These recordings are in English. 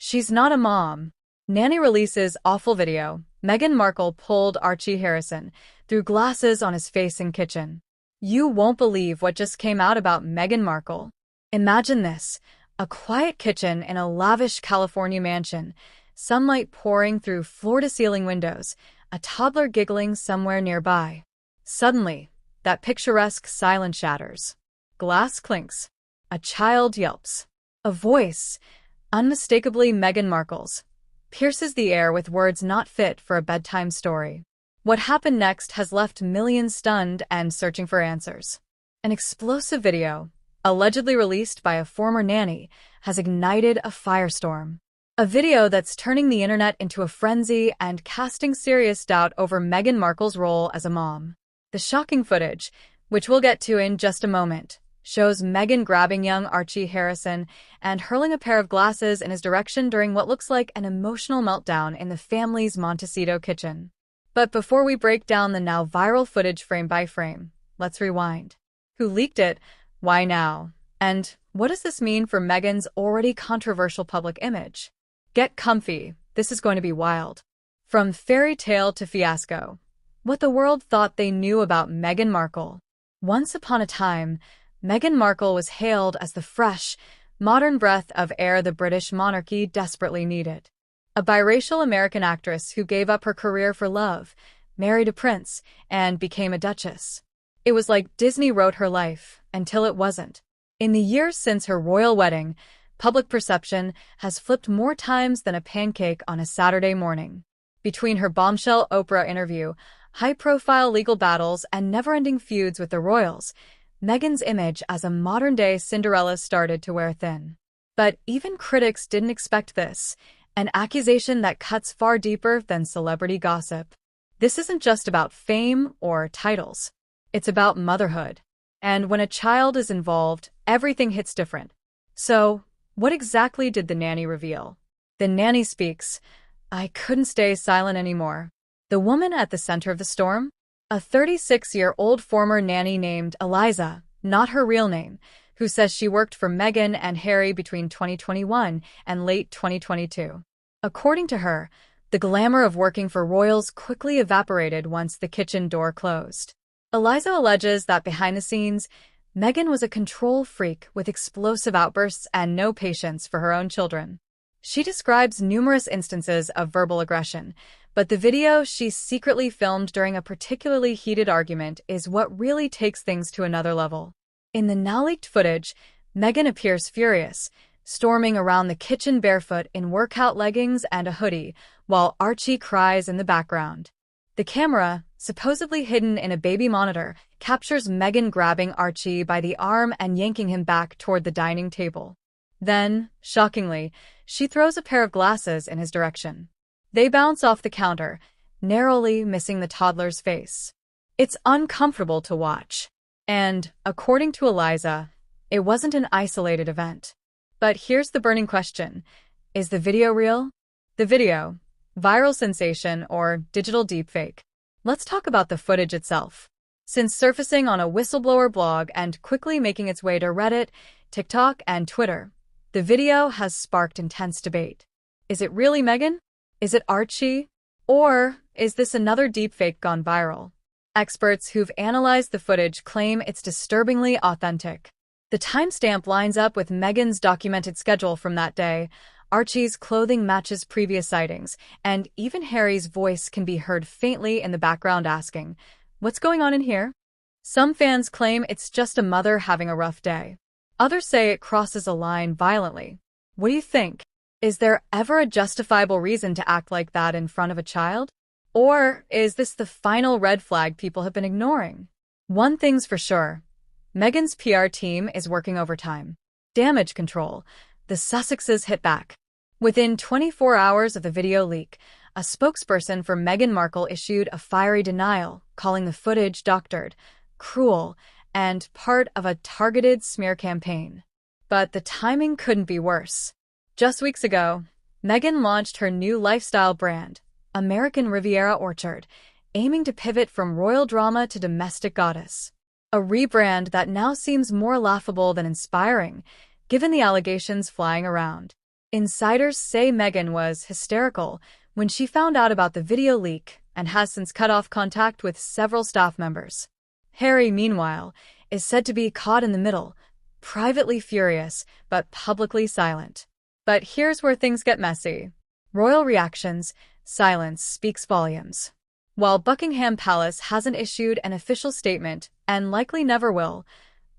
She's not a mom. Nanny releases awful video. Meghan Markle pulled Archie Harrison through glasses on his face in kitchen. You won't believe what just came out about Meghan Markle. Imagine this, a quiet kitchen in a lavish California mansion, sunlight pouring through floor-to-ceiling windows, a toddler giggling somewhere nearby. Suddenly, that picturesque silence shatters. Glass clinks. A child yelps. A voice, unmistakably Meghan Markle's, pierces the air with words not fit for a bedtime story. What happened next has left millions stunned and searching for answers. An explosive video, allegedly released by a former nanny, has ignited a firestorm. A video that's turning the internet into a frenzy and casting serious doubt over Meghan Markle's role as a mom. The shocking footage, which we'll get to in just a moment, shows Meghan grabbing young Archie Harrison and hurling a pair of glasses in his direction during what looks like an emotional meltdown in the family's Montecito kitchen. But before we break down the now viral footage frame by frame, let's rewind. Who leaked it? Why now? And what does this mean for Meghan's already controversial public image? Get comfy, this is going to be wild. From fairy tale to fiasco, what the world thought they knew about Meghan Markle. Once upon a time, Meghan Markle was hailed as the fresh, modern breath of air the British monarchy desperately needed. A biracial American actress who gave up her career for love, married a prince, and became a duchess. It was like Disney wrote her life, until it wasn't. In the years since her royal wedding, public perception has flipped more times than a pancake on a Saturday morning. Between her bombshell Oprah interview, high-profile legal battles, and never-ending feuds with the royals, Meghan's image as a modern-day Cinderella started to wear thin. But even critics didn't expect this, an accusation that cuts far deeper than celebrity gossip. This isn't just about fame or titles. It's about motherhood. And when a child is involved, everything hits different. So, what exactly did the nanny reveal? The nanny speaks. I couldn't stay silent anymore. The woman at the center of the storm? A 36-year-old former nanny named Eliza, not her real name, who says she worked for Meghan and Harry between 2021 and late 2022. According to her, the glamour of working for royals quickly evaporated once the kitchen door closed. Eliza alleges that behind the scenes, Meghan was a control freak with explosive outbursts and no patience for her own children. She describes numerous instances of verbal aggression, but the video she secretly filmed during a particularly heated argument is what really takes things to another level. In the now-leaked footage, Meghan appears furious, storming around the kitchen barefoot in workout leggings and a hoodie, while Archie cries in the background. The camera, supposedly hidden in a baby monitor, captures Meghan grabbing Archie by the arm and yanking him back toward the dining table. Then, shockingly, she throws a pair of glasses in his direction. They bounce off the counter, narrowly missing the toddler's face. It's uncomfortable to watch. And, according to Eliza, it wasn't an isolated event. But here's the burning question. Is the video real? The video, viral sensation, or digital deepfake? Let's talk about the footage itself. Since surfacing on a whistleblower blog and quickly making its way to Reddit, TikTok, and Twitter, the video has sparked intense debate. Is it really Meghan? Is it Archie? Or is this another deepfake gone viral? Experts who've analyzed the footage claim it's disturbingly authentic. The timestamp lines up with Meghan's documented schedule from that day. Archie's clothing matches previous sightings, and even Harry's voice can be heard faintly in the background asking, "What's going on in here?" Some fans claim it's just a mother having a rough day. Others say it crosses a line violently. What do you think? Is there ever a justifiable reason to act like that in front of a child? Or is this the final red flag people have been ignoring? One thing's for sure. Meghan's PR team is working overtime. Damage control. The Sussexes hit back. Within 24 hours of the video leak, a spokesperson for Meghan Markle issued a fiery denial, calling the footage doctored, cruel, and part of a targeted smear campaign. But the timing couldn't be worse. Just weeks ago, Meghan launched her new lifestyle brand, American Riviera Orchard, aiming to pivot from royal drama to domestic goddess. A rebrand that now seems more laughable than inspiring, given the allegations flying around. Insiders say Meghan was hysterical when she found out about the video leak and has since cut off contact with several staff members. Harry, meanwhile, is said to be caught in the middle, privately furious but publicly silent. But here's where things get messy. Royal reactions, silence speaks volumes. While Buckingham Palace hasn't issued an official statement, and likely never will,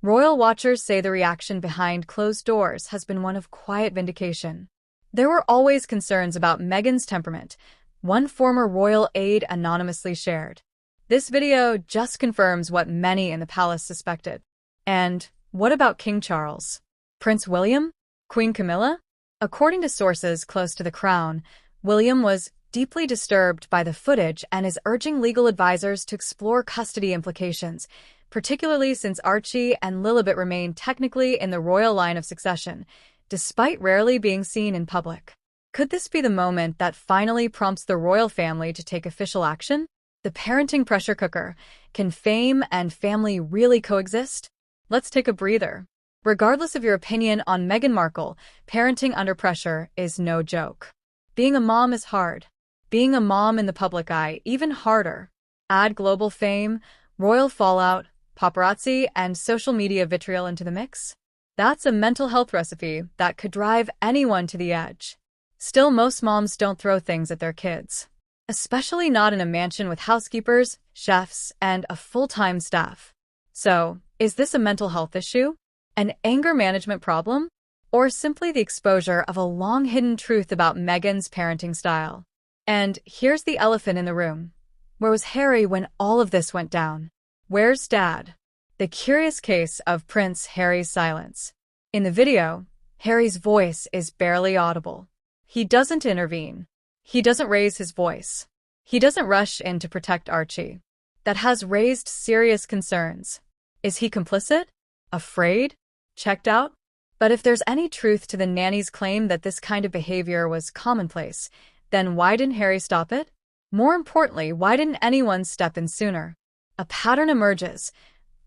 royal watchers say the reaction behind closed doors has been one of quiet vindication. There were always concerns about Meghan's temperament, one former royal aide anonymously shared. This video just confirms what many in the palace suspected. And what about King Charles? Prince William? Queen Camilla? According to sources close to the crown, William was deeply disturbed by the footage and is urging legal advisors to explore custody implications, particularly since Archie and Lilibet remain technically in the royal line of succession, despite rarely being seen in public. Could this be the moment that finally prompts the royal family to take official action? The parenting pressure cooker. Can fame and family really coexist? Let's take a breather. Regardless of your opinion on Meghan Markle, parenting under pressure is no joke. Being a mom is hard. Being a mom in the public eye, even harder. Add global fame, royal fallout, paparazzi, and social media vitriol into the mix. That's a mental health recipe that could drive anyone to the edge. Still, most moms don't throw things at their kids. Especially not in a mansion with housekeepers, chefs, and a full-time staff. So, is this a mental health issue? An anger management problem? Or simply the exposure of a long-hidden truth about Meghan's parenting style? And here's the elephant in the room. Where was Harry when all of this went down? Where's Dad? The curious case of Prince Harry's silence. In the video, Harry's voice is barely audible. He doesn't intervene. He doesn't raise his voice. He doesn't rush in to protect Archie. That has raised serious concerns. Is he complicit? Afraid? Checked out? But if there's any truth to the nanny's claim that this kind of behavior was commonplace, then why didn't Harry stop it? More importantly, why didn't anyone step in sooner? A pattern emerges.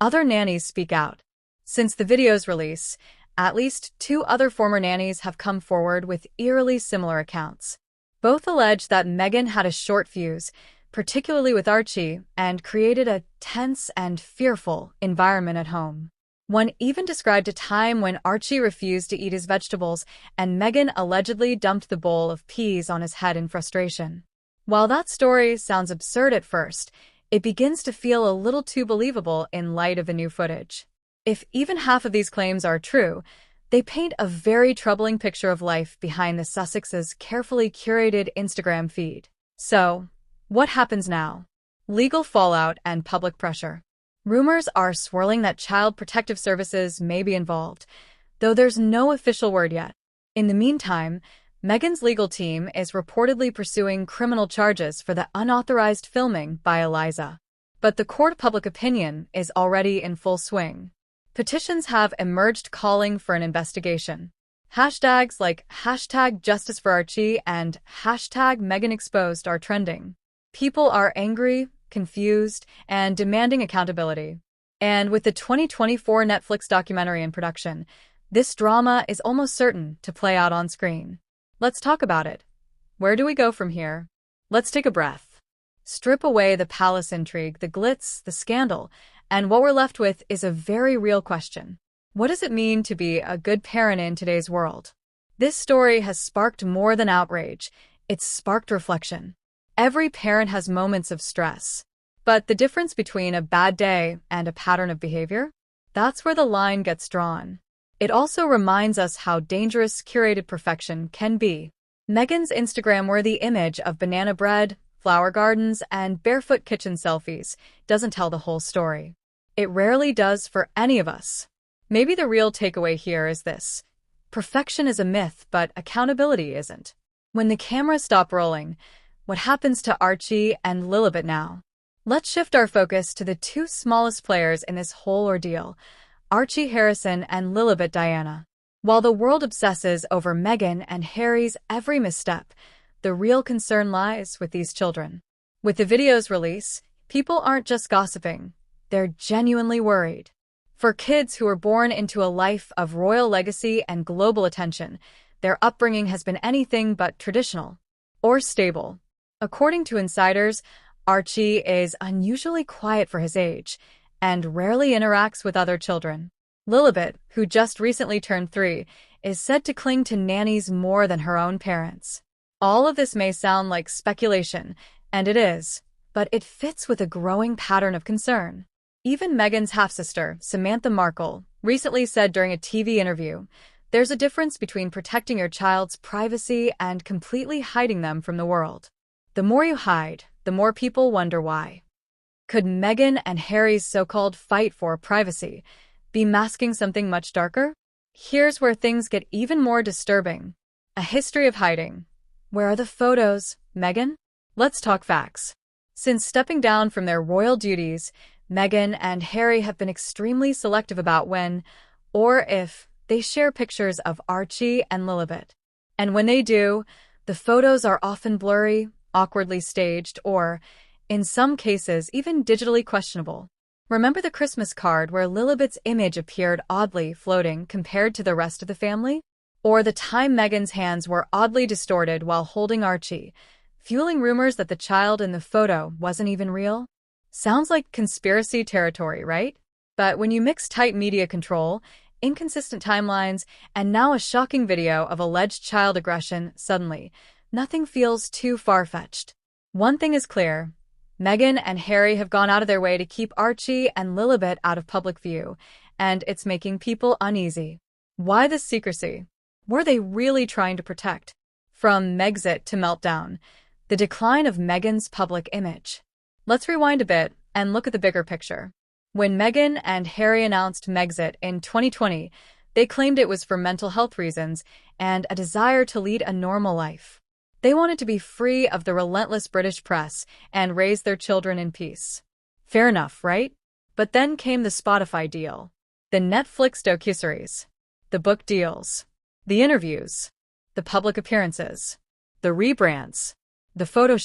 Other nannies speak out. Since the video's release, at least 2 other former nannies have come forward with eerily similar accounts. Both allege that Meghan had a short fuse, particularly with Archie, and created a tense and fearful environment at home. One even described a time when Archie refused to eat his vegetables and Meghan allegedly dumped the bowl of peas on his head in frustration. While that story sounds absurd at first, it begins to feel a little too believable in light of the new footage. If even half of these claims are true, they paint a very troubling picture of life behind the Sussexes' carefully curated Instagram feed. So, what happens now? Legal fallout and public pressure. Rumors are swirling that Child Protective Services may be involved, though there's no official word yet. In the meantime, Meghan's legal team is reportedly pursuing criminal charges for the unauthorized filming by Eliza. But the court of public opinion is already in full swing. Petitions have emerged calling for an investigation. Hashtags like #JusticeForArchie and #MeghanExposed are trending. People are angry, confused, and demanding accountability. And with the 2024 Netflix documentary in production, this drama is almost certain to play out on screen. Let's talk about it. Where do we go from here? Let's take a breath. Strip away the palace intrigue, the glitz, the scandal, and what we're left with is a very real question. What does it mean to be a good parent in today's world? This story has sparked more than outrage. It's sparked reflection. Every parent has moments of stress. But the difference between a bad day and a pattern of behavior? That's where the line gets drawn. It also reminds us how dangerous curated perfection can be. Meghan's Instagram-worthy image of banana bread, flower gardens, and barefoot kitchen selfies doesn't tell the whole story. It rarely does for any of us. Maybe the real takeaway here is this. Perfection is a myth, but accountability isn't. When the cameras stop rolling, what happens to Archie and Lilibet now? Let's shift our focus to the 2 smallest players in this whole ordeal, Archie Harrison and Lilibet Diana. While the world obsesses over Meghan and Harry's every misstep, the real concern lies with these children. With the video's release, people aren't just gossiping, they're genuinely worried. For kids who were born into a life of royal legacy and global attention, their upbringing has been anything but traditional or stable. According to insiders, Archie is unusually quiet for his age and rarely interacts with other children. Lilibet, who just recently turned 3, is said to cling to nannies more than her own parents. All of this may sound like speculation, and it is, but it fits with a growing pattern of concern. Even Meghan's half-sister, Samantha Markle, recently said during a TV interview, "There's a difference between protecting your child's privacy and completely hiding them from the world. The more you hide, the more people wonder why." Could Meghan and Harry's so-called fight for privacy be masking something much darker? Here's where things get even more disturbing. A history of hiding. Where are the photos, Meghan? Let's talk facts. Since stepping down from their royal duties, Meghan and Harry have been extremely selective about when, or if, they share pictures of Archie and Lilibet. And when they do, the photos are often blurry, awkwardly staged, or, in some cases, even digitally questionable. Remember the Christmas card where Lilibet's image appeared oddly floating compared to the rest of the family? Or the time Meghan's hands were oddly distorted while holding Archie, fueling rumors that the child in the photo wasn't even real? Sounds like conspiracy territory, right? But when you mix tight media control, inconsistent timelines, and now a shocking video of alleged child aggression, suddenly, nothing feels too far-fetched. One thing is clear. Meghan and Harry have gone out of their way to keep Archie and Lilibet out of public view, and it's making people uneasy. Why this secrecy? Were they really trying to protect? From Megxit to meltdown, the decline of Meghan's public image. Let's rewind a bit and look at the bigger picture. When Meghan and Harry announced Megxit in 2020, they claimed it was for mental health reasons and a desire to lead a normal life. They wanted to be free of the relentless British press and raise their children in peace. Fair enough, right? But then came the Spotify deal, the Netflix docuseries, the book deals, the interviews, the public appearances, the rebrands, the photo shoots.